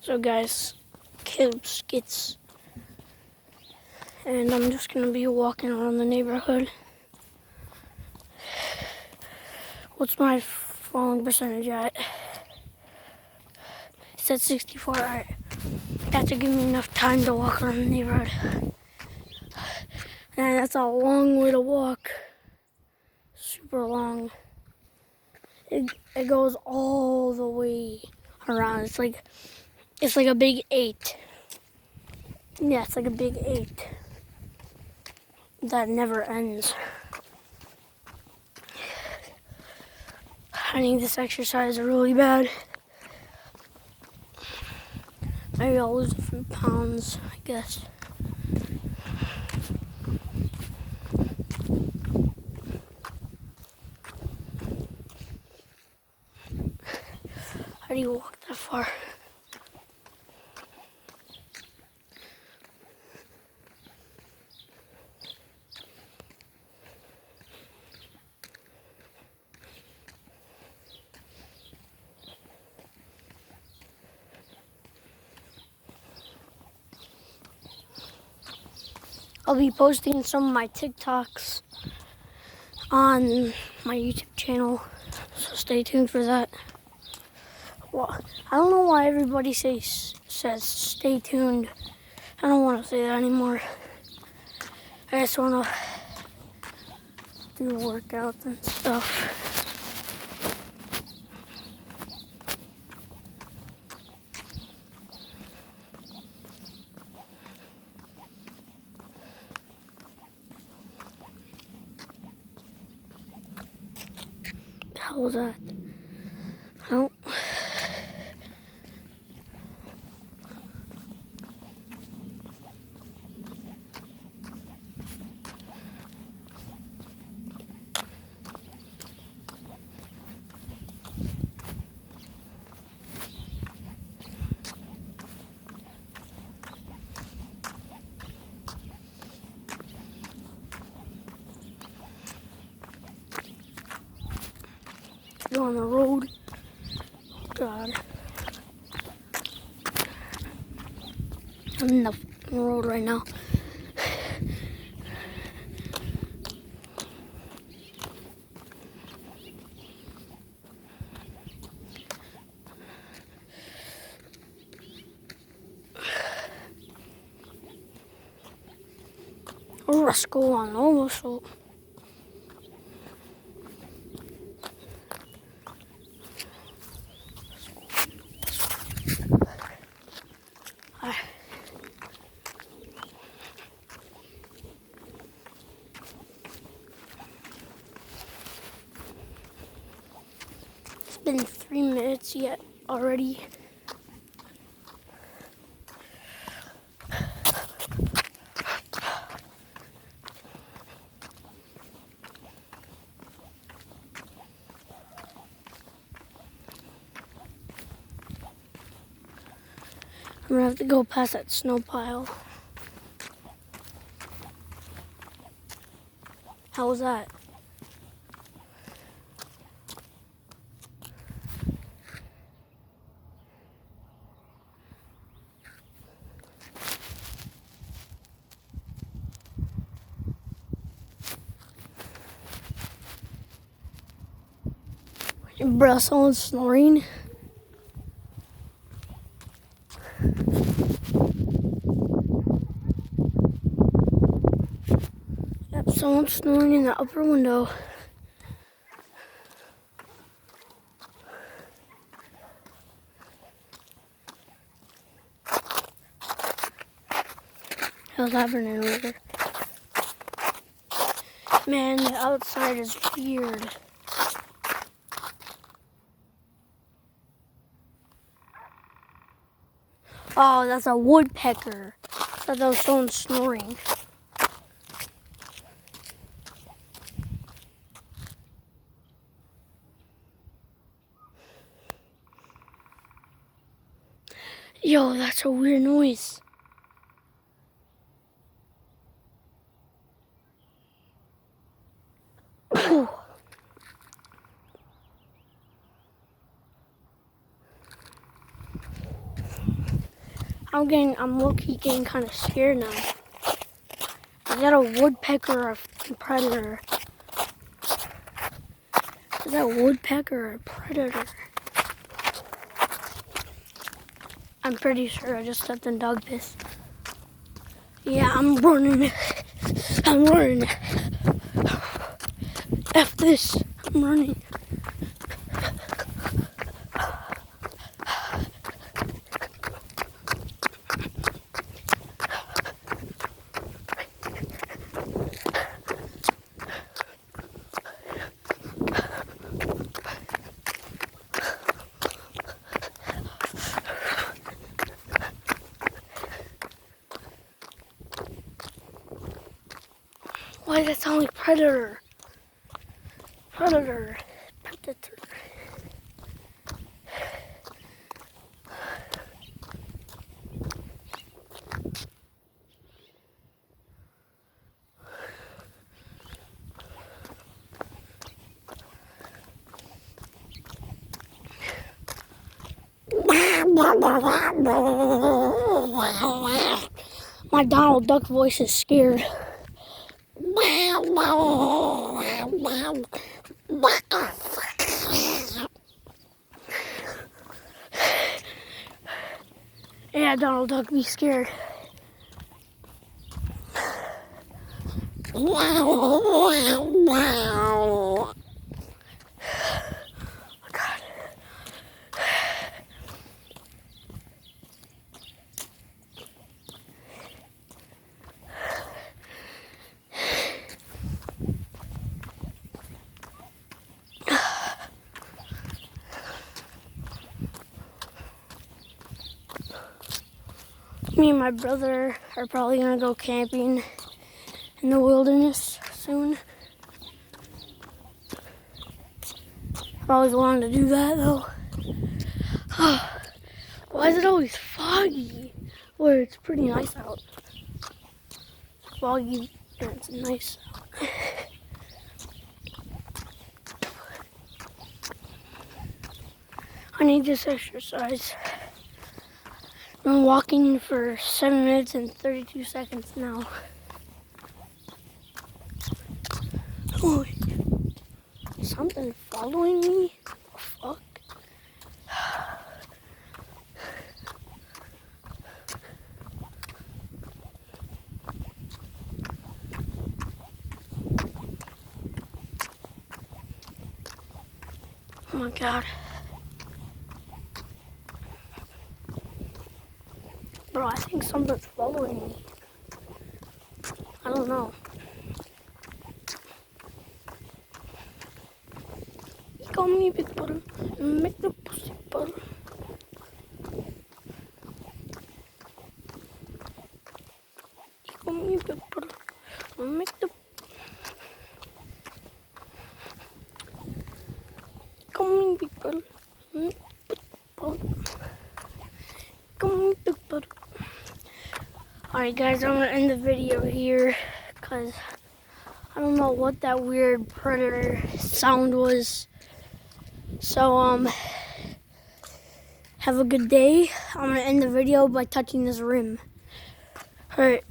So guys, Caleb Skits, and I'm just gonna be walking around the neighborhood. What's my falling percentage at? It's at 64. Alright, that should give me enough time to walk around the neighborhood. And that's a long way to walk. Super long. It goes all the way around. It's like a big 8. Yeah, it's like a big 8 that never ends. I need this exercise really bad. Maybe I'll lose a few pounds, I guess. How do you walk that far? I'll be posting some of my TikToks on my YouTube channel, so stay tuned for that. Well, I don't know why everybody says stay tuned. I don't want to say that anymore. I just want to do workouts and stuff. How was that? Oh. Go on the road. God. I'm in the road right now. Let's go on also. It's been 3 minutes yet already. I'm gonna have to go past that snow pile. How was that? Bro, someone's snoring. Yep, someone's snoring in the upper window. How's happening over there? Man, the outside is weird. Oh, that's a woodpecker. I thought that was someone snoring. Yo, that's a weird noise. I'm low-key getting kind of scared now. Is that a woodpecker or a predator? Is that a woodpecker or a predator? I'm pretty sure I just stepped in dog piss. Yeah, I'm running. I'm running. F this. I'm running. Why does that sound like predator? Predator. Predator. My Donald Duck voice is scared. Yeah, Donald Duck, be scared. Oh, God. Me and my brother are probably gonna go camping in the wilderness soon. I've always wanted to do that though. Why is it always foggy? Well, it's pretty nice out. It's foggy and it's nice out. I need this exercise. I've been walking for 7 minutes and 32 seconds now. Oh, something following me? Oh, fuck. Oh my God. Bro, I think something's following me. I don't know. Call me big brother and make the pussy butter. Call me big brother and make the. Call me big brother and make the butter. Call me big brother. Alright guys, I'm gonna end the video here because I don't know what that weird predator sound was. So have a good day. I'm gonna end the video by touching this rim. Alright.